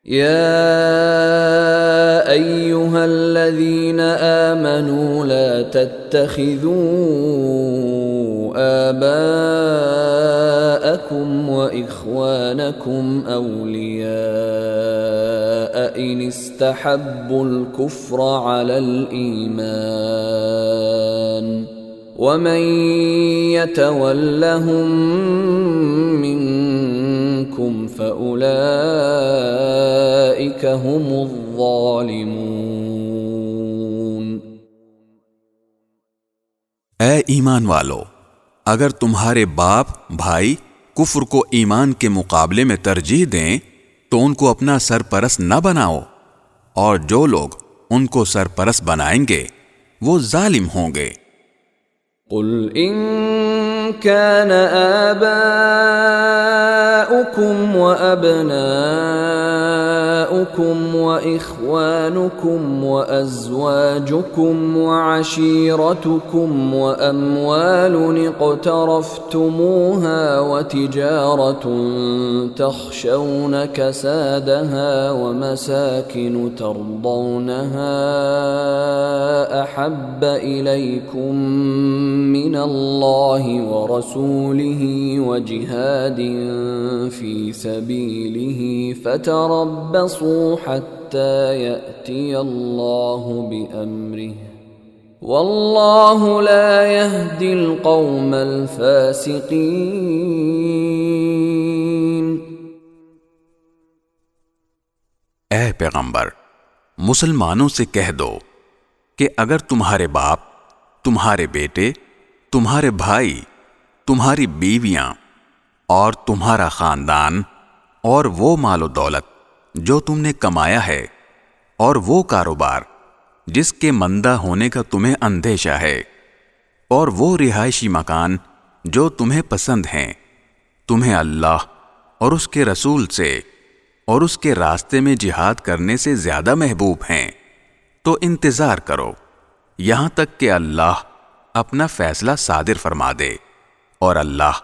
يا أيها الذين آمنوا لا تتخذوا آباءكم وإخوانكم أولياء إن استحبوا الكفر على الإيمان ومن يتولهم منكم فأولئك هم الظالمون। ऐ ईमान वालो, अगर तुम्हारे बाप भाई कुफ्र को ईमान के मुकाबले में तरजीह दें तो उनको अपना सरपरस्त न बनाओ, और जो लोग उनको सरपरस्त बनाएंगे वो जालिम होंगे। कुल इन कान आबाउकुम व अबनाउकुम व इख्वानुकुम व अज़वाजुकुम व अशीरतुकुम व अम्वालुन इक़्तरफ़्तुमूहा व तिजारतुन तख़शौन कसादहा व मसाकिन तर्दौनहा अहब्ब इलैकुम मिनल्लाहि व रसूलिही व जिहादिन फी सबीलिही फतरब्बसू हत्ता यअतियल्लाहु बिअम्रिही वल्लाहु ला यहदिल कौमल फासिकीन। ऐ पैगंबर, मुसलमानों से कह दो कि अगर तुम्हारे बाप, तुम्हारे बेटे, तुम्हारे भाई, तुम्हारी बीवियां और तुम्हारा खानदान और वो मालो दौलत जो तुमने कमाया है और वो कारोबार जिसके मंदा होने का तुम्हें अंदेशा है और वो रिहायशी मकान जो तुम्हें पसंद हैं, तुम्हें अल्लाह और उसके रसूल से और उसके रास्ते में जिहाद करने से ज्यादा महबूब हैं, तो इंतजार करो यहां तक कि अल्लाह अपना फैसला सादिर फरमा दे, और अल्लाह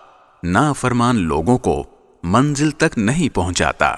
नाफरमान लोगों को मंजिल तक नहीं पहुंचाता।